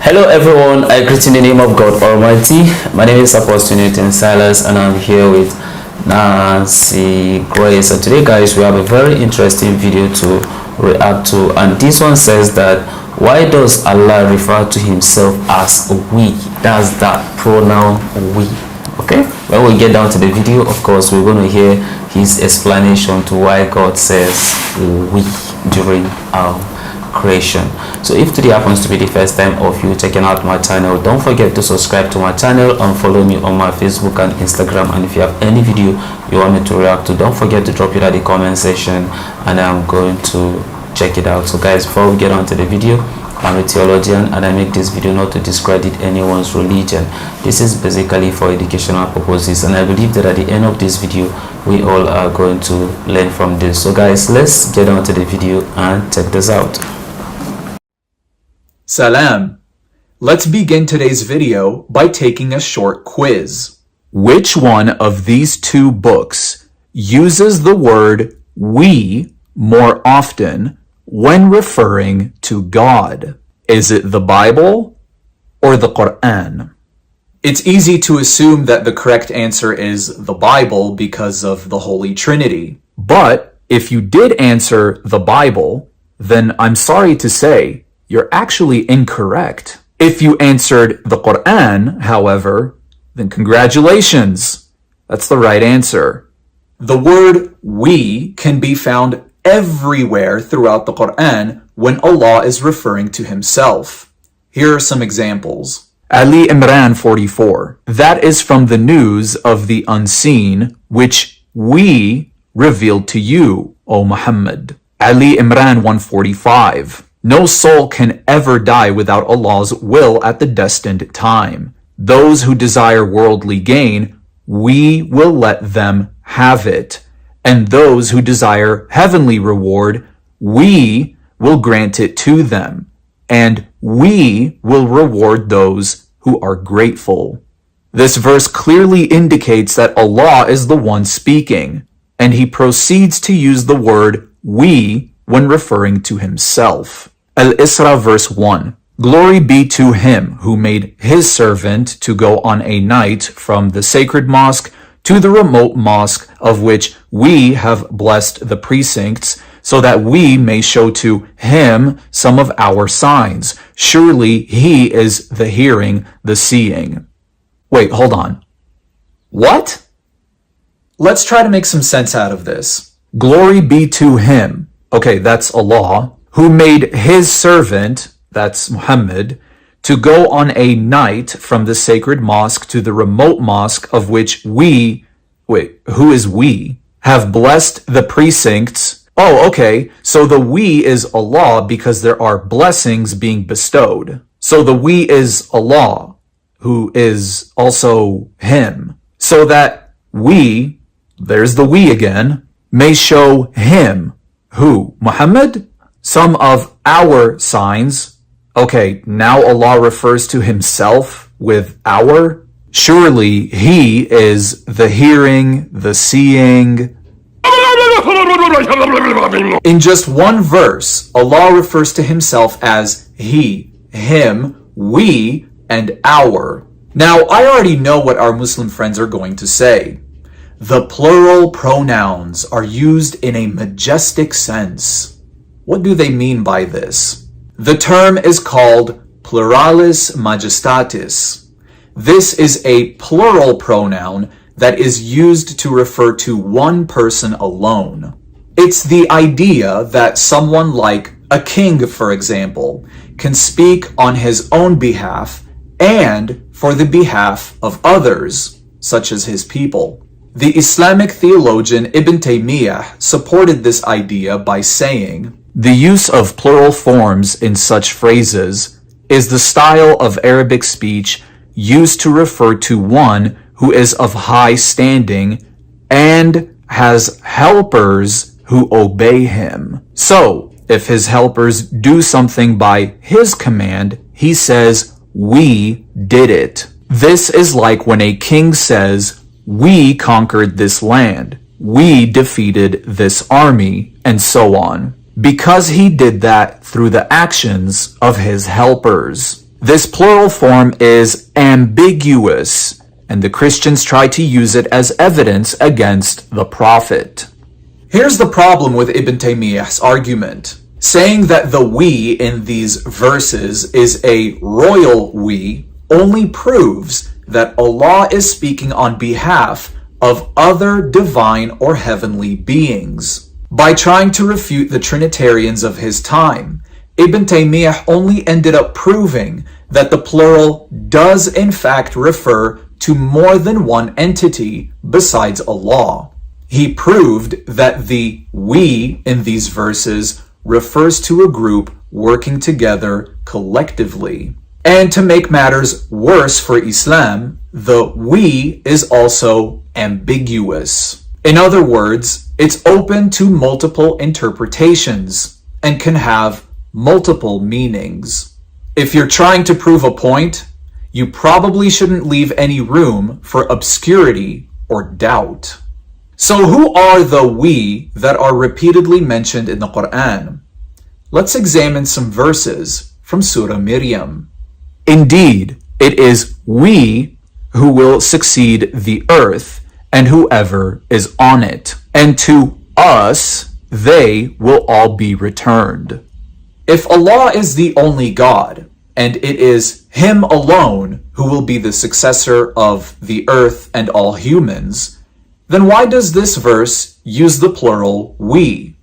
Hello everyone, I greet in the name of God Almighty. My name is Apostle Silas and I'm here with Nancy Grace. And today guys, we have a very interesting video to react to, and this one says that why does Allah refer to himself as we? That's that pronoun we. Okay, when we get down to the video, of course we're going to hear his explanation to why God says we during our creation. So if today happens to be the first time of you checking out my channel, don't forget to subscribe to my channel and follow me on my Facebook and Instagram. And if you have any video you want me to react to, don't forget to drop it at the comment section and I'm going to check it out. So guys, before we get on to the video, I'm a theologian and I make this video not to discredit anyone's religion. This is basically for educational purposes, and I believe that at the end of this video we all are going to learn from this. So guys, let's get on to the video and check this out. Salam. Let's begin today's video by taking a short quiz. Which one of these two books uses the word we more often when referring to God? Is it the Bible or the Quran? It's easy to assume that the correct answer is the Bible because of the Holy Trinity. But if you did answer the Bible, then I'm sorry to say, you're actually incorrect. If you answered the Quran, however, then congratulations. That's the right answer. The word we can be found everywhere throughout the Quran when Allah is referring to himself. Here are some examples. Ali Imran 44. That is from the news of the unseen, which we revealed to you, O Muhammad. Ali Imran 145. No soul can ever die without Allah's will at the destined time. Those who desire worldly gain, we will let them have it. And those who desire heavenly reward, we will grant it to them. And we will reward those who are grateful. This verse clearly indicates that Allah is the one speaking, and he proceeds to use the word we when referring to himself. Al-Isra verse 1. Glory be to him who made his servant to go on a night from the sacred mosque to the remote mosque, of which we have blessed the precincts, so that we may show to him some of our signs. Surely he is the hearing, the seeing. Wait, hold on. What? Let's try to make some sense out of this. Glory be to him. Okay, that's Allah. Who made his servant, that's Muhammad, to go on a night from the sacred mosque to the remote mosque, of which we, who is we, have blessed the precincts. Oh, okay, so the we is Allah because there are blessings being bestowed. So the we is Allah, who is also him, so that we, there's the we again, may show him, who, Muhammad, some of our signs. Okay, now Allah refers to himself with our. Surely he is the hearing, the seeing. In just one verse, Allah refers to himself as he, him, we, and our. Now, I already know what our Muslim friends are going to say. The plural pronouns are used in a majestic sense. What do they mean by this? The term is called pluralis majestatis. This is a plural pronoun that is used to refer to one person alone. It's the idea that someone like a king, for example, can speak on his own behalf and for the behalf of others, such as his people. The Islamic theologian Ibn Taymiyyah supported this idea by saying, the use of plural forms in such phrases is the style of Arabic speech used to refer to one who is of high standing and has helpers who obey him. So, if his helpers do something by his command, he says, we did it. This is like when a king says, we conquered this land, we defeated this army, and so on. Because he did that through the actions of his helpers. This plural form is ambiguous, and the Christians try to use it as evidence against the Prophet. Here's the problem with Ibn Taymiyyah's argument. Saying that the we in these verses is a royal we only proves that Allah is speaking on behalf of other divine or heavenly beings. By trying to refute the Trinitarians of his time, Ibn Taymiyyah only ended up proving that the plural does in fact refer to more than one entity besides Allah. He proved that the we in these verses refers to a group working together collectively. And to make matters worse for Islam, the we is also ambiguous. In other words, it's open to multiple interpretations and can have multiple meanings. If you're trying to prove a point, you probably shouldn't leave any room for obscurity or doubt. So who are the we that are repeatedly mentioned in the Quran? Let's examine some verses from Surah Maryam. Indeed, it is we who will succeed the earth and whoever is on it, and to us they will all be returned. If Allah is the only God, and it is Him alone who will be the successor of the earth and all humans, then why does this verse use the plural we?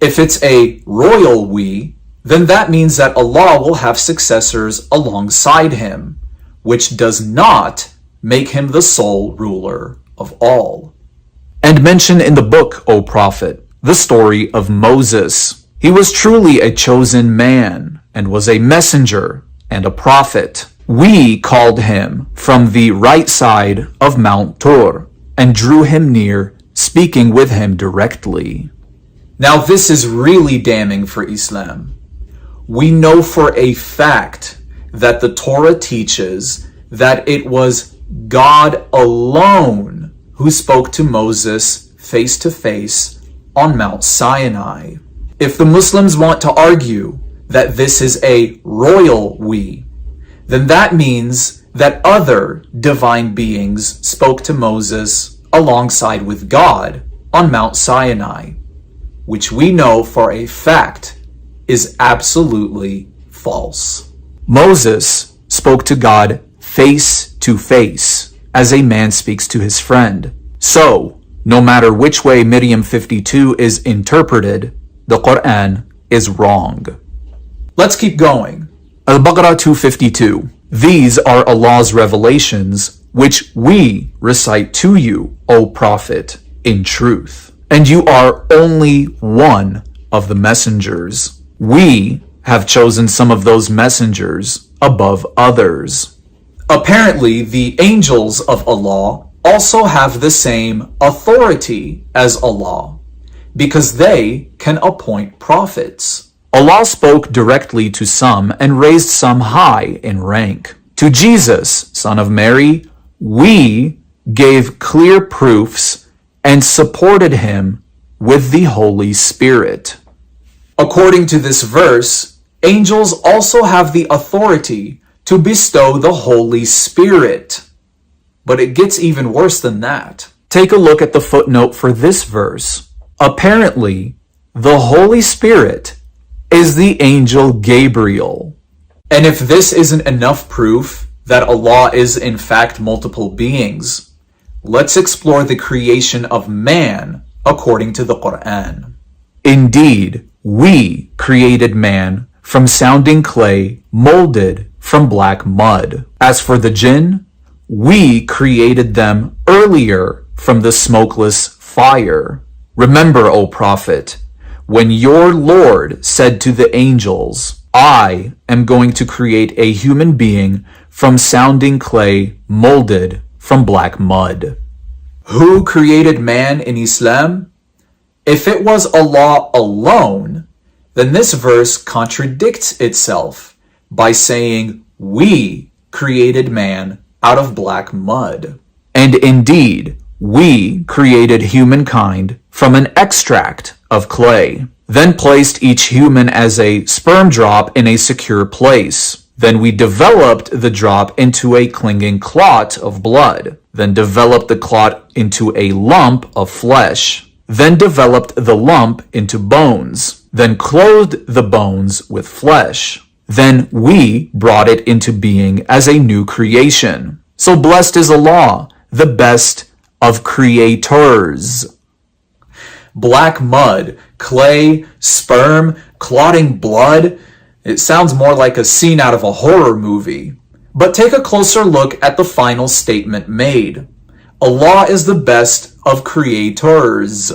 If it's a royal we, then that means that Allah will have successors alongside Him, which does not make Him the sole ruler of all. And mention in the book, O Prophet, the story of Moses. He was truly a chosen man, and was a messenger and a prophet. We called him from the right side of Mount Tur, and drew him near, speaking with him directly. Now this is really damning for Islam. We know for a fact that the Torah teaches that it was God alone who spoke to Moses face to face on Mount Sinai. If the Muslims want to argue that this is a royal we, then that means that other divine beings spoke to Moses alongside with God on Mount Sinai, which we know for a fact is absolutely false. Moses spoke to God face to face, as a man speaks to his friend. So, no matter which way Maryam 52 is interpreted, the Quran is wrong. Let's keep going. Al-Baqarah 252. These are Allah's revelations, which we recite to you, O Prophet, in truth. And you are only one of the messengers. We have chosen some of those messengers above others. Apparently, the angels of Allah also have the same authority as Allah, because they can appoint prophets. Allah spoke directly to some and raised some high in rank. To Jesus, son of Mary, we gave clear proofs and supported him with the Holy Spirit. According to this verse, angels also have the authority to bestow the Holy Spirit. But it gets even worse than that. Take a look at the footnote for this verse. Apparently, the Holy Spirit is the angel Gabriel. And if this isn't enough proof that Allah is in fact multiple beings, let's explore the creation of man according to the Quran. Indeed, we created man from sounding clay molded from black mud. As for the jinn, we created them earlier from the smokeless fire. Remember, O Prophet, when your Lord said to the angels, I am going to create a human being from sounding clay molded from black mud. Who created man in Islam? If it was Allah alone, then this verse contradicts itself by saying we created man out of black mud. And indeed, we created humankind from an extract of clay, then placed each human as a sperm drop in a secure place. Then we developed the drop into a clinging clot of blood, then developed the clot into a lump of flesh, then developed the lump into bones, then clothed the bones with flesh. Then we brought it into being as a new creation. So blessed is Allah, the best of creators. Black mud, clay, sperm, clotting blood. It sounds more like a scene out of a horror movie. But take a closer look at the final statement made. Allah is the best of creators.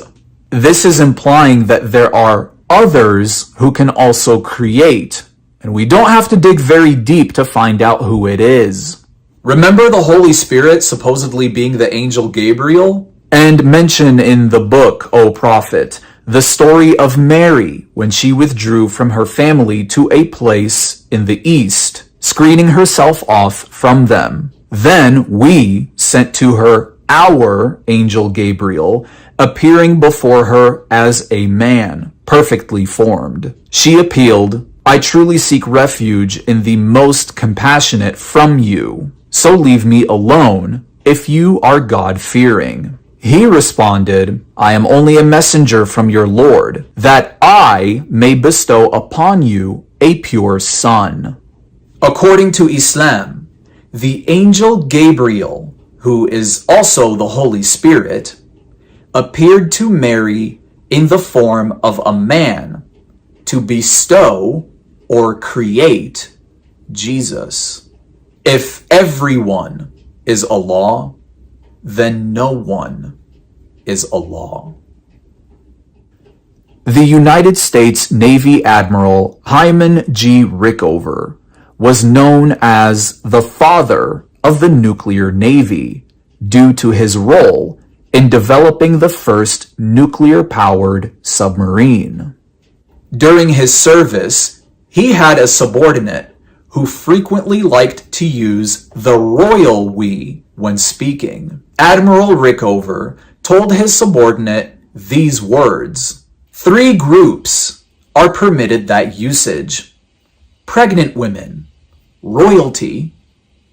This is implying that there are others who can also create, and we don't have to dig very deep to find out who it is. Remember the Holy Spirit supposedly being the angel Gabriel? And mention in the book, O Prophet, the story of Mary when she withdrew from her family to a place in the east, screening herself off from them. Then we sent to her our angel Gabriel, appearing before her as a man, perfectly formed. She appealed, I truly seek refuge in the most compassionate from you, so leave me alone if you are God-fearing. He responded, I am only a messenger from your Lord, that I may bestow upon you a pure son. According to Islam, the angel Gabriel, who is also the Holy Spirit, appeared to Mary in the form of a man to bestow or create Jesus. If everyone is Allah, then no one is Allah. The United States Navy Admiral Hyman G. Rickover was known as the father of the nuclear navy due to his role in developing the first nuclear-powered submarine. During his service, he had a subordinate who frequently liked to use the royal we when speaking. Admiral Rickover told his subordinate these words, 3 groups are permitted that usage: pregnant women, royalty,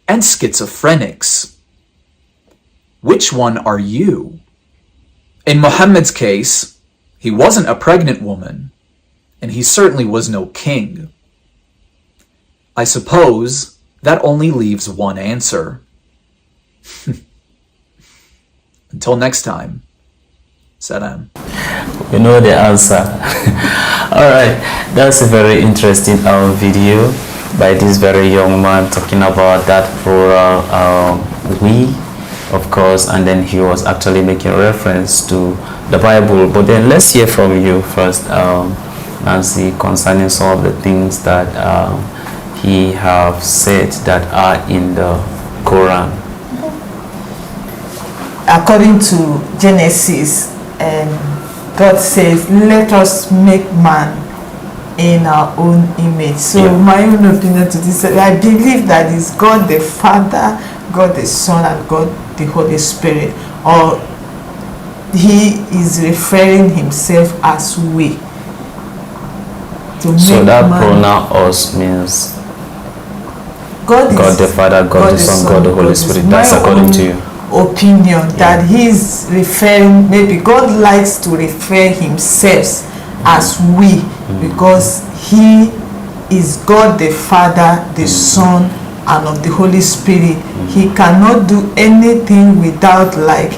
and schizophrenics. Which one are you? In Muhammad's case, he wasn't a pregnant woman, and he certainly was no king. I suppose that only leaves one answer. Until next time, Salam. You know the answer. Alright, that's a very interesting video by this very young man talking about that plural we, of course, and then he was actually making reference to the Bible. But then let's hear from you first, Nancy, concerning some of the things that he have said that are in the Quran. According to Genesis, God says, let us make man in our own image. So my own opinion to this, I believe that is God the Father, God the Son, and God the Holy Spirit, or he is referring himself as we. So that pronoun us means God the Father, God the Son, God the Holy Spirit. That's according to you. Opinion that he's referring, maybe God likes to refer himself as we, because he is God the Father, the Son, and of the Holy Spirit. He cannot do anything without like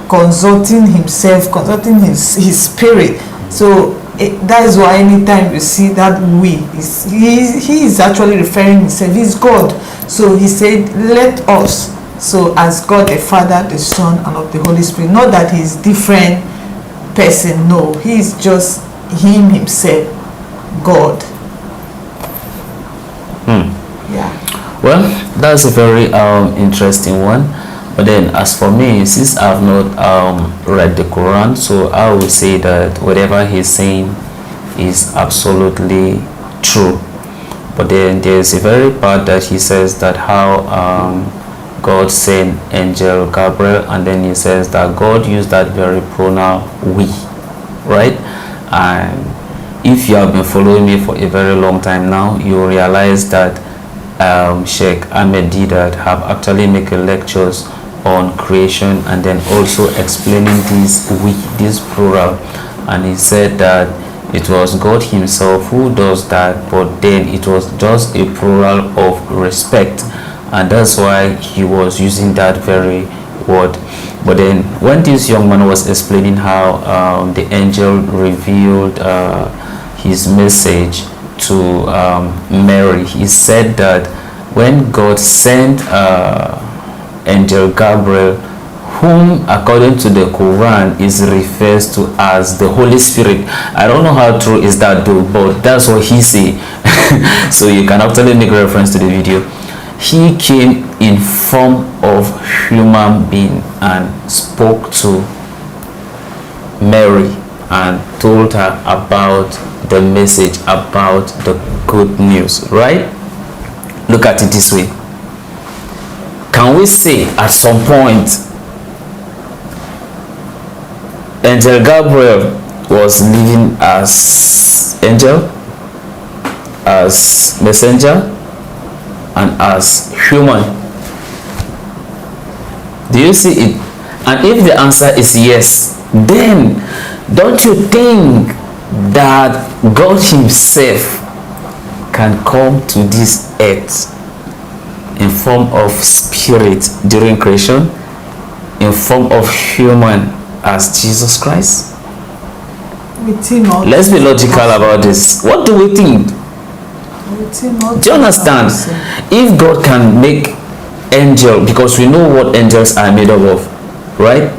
consulting himself, consulting his spirit. So that is why anytime you see that we, he is actually referring himself. He's God. So he said, let us. So as God the Father, the Son, and of the Holy Spirit. Not that he's different person. No, he is just him himself, God. Yeah. Well, that's a very interesting one. But then as for me, since I've not read the Quran, so I will say that whatever he's saying is absolutely true. But then there's a very part that he says that how God sent angel Gabriel, and then he says that God used that very pronoun we, right? And if you have been following me for a very long time now, you realize that Sheikh Ahmed Didat have actually made lectures on creation and then also explaining this plural, and he said that it was God himself who does that, but then it was just a plural of respect, and that's why he was using that very word. But then when this young man was explaining how the angel revealed his message to Mary, he said that when God sent angel Gabriel, whom according to the Quran is refers to as the Holy Spirit. I don't know how true is that though, but that's what he say. So you can actually make reference to the video. He came in form of human being and spoke to Mary and told her about the message, about the good news, right? Look at it this way. Can we say at some point angel Gabriel was living as angel, as messenger, and as human? Do you see it? And if the answer is yes, then don't you think that God himself can come to this earth in form of spirit during creation, in form of human as Jesus Christ? Let's be logical about this. What do we think? Do you understand? If God can make angel, because we know what angels are made up of, right?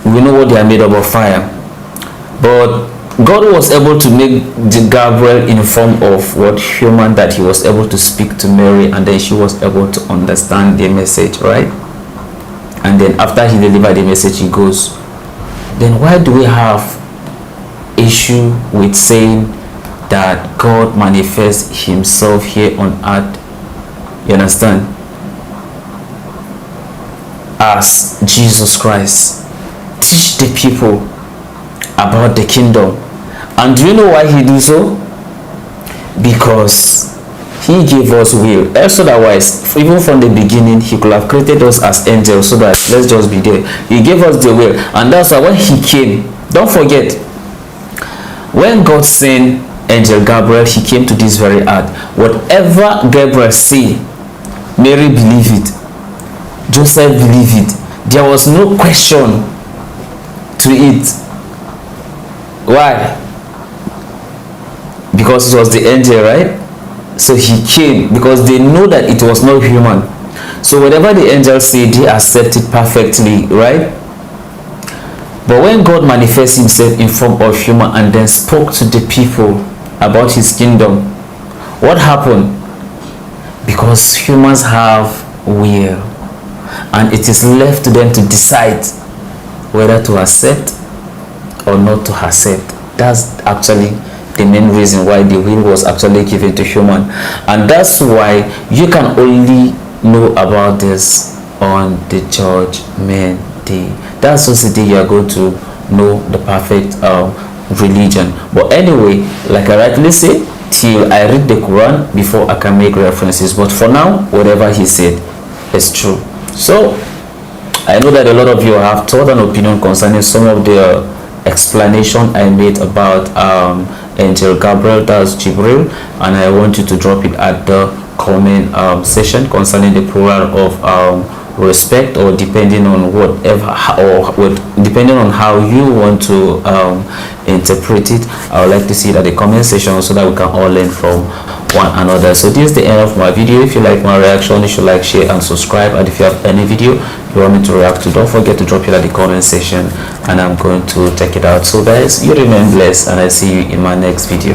We know what they are made up of, fire. But God was able to make Gabriel in form of what human, that he was able to speak to Mary, and then she was able to understand the message, right? And then after he delivered the message, he goes. Then why do we have issue with saying that God manifests himself here on earth? You understand? As Jesus Christ. Teach the people about the kingdom. And do you know why he do so? Because he gave us will. Else otherwise, even from the beginning, he could have created us as angels, so that let's just be there. He gave us the will, and that's why when he came, don't forget, when God sent angel Gabriel, he came to this very earth. Whatever Gabriel said, Mary believed it, Joseph believed it. There was no question to it. Why? Because it was the angel, right? So he came because they know that it was not human. So whatever the angel said, they accept it perfectly, right? But when God manifests himself in form of human and then spoke to the people about his kingdom, what happened? Because humans have will, and it is left to them to decide whether to accept or not to accept. That's actually the main reason why the will was actually given to human. And that's why you can only know about this on the judgment day. That's just the day you are going to know the perfect religion. But anyway, like I rightly say, till I read the Quran before I can make references. But for now, whatever he said is true. So I know that a lot of you have thought and opinion concerning some of the explanation I made about angel Gabriel, that's Jibril, and I want you to drop it at the comment section concerning the plural of respect, or depending on whatever, or depending on how you want to interpret it. I would like to see it at the comment section so that we can all learn from one another. So this is the end of my video. If you like my reaction, you should like, share and subscribe, and if you have any video you want me to react to, don't forget to drop it at the comment section and I'm going to check it out. So guys, you remain blessed, and I see you in my next video.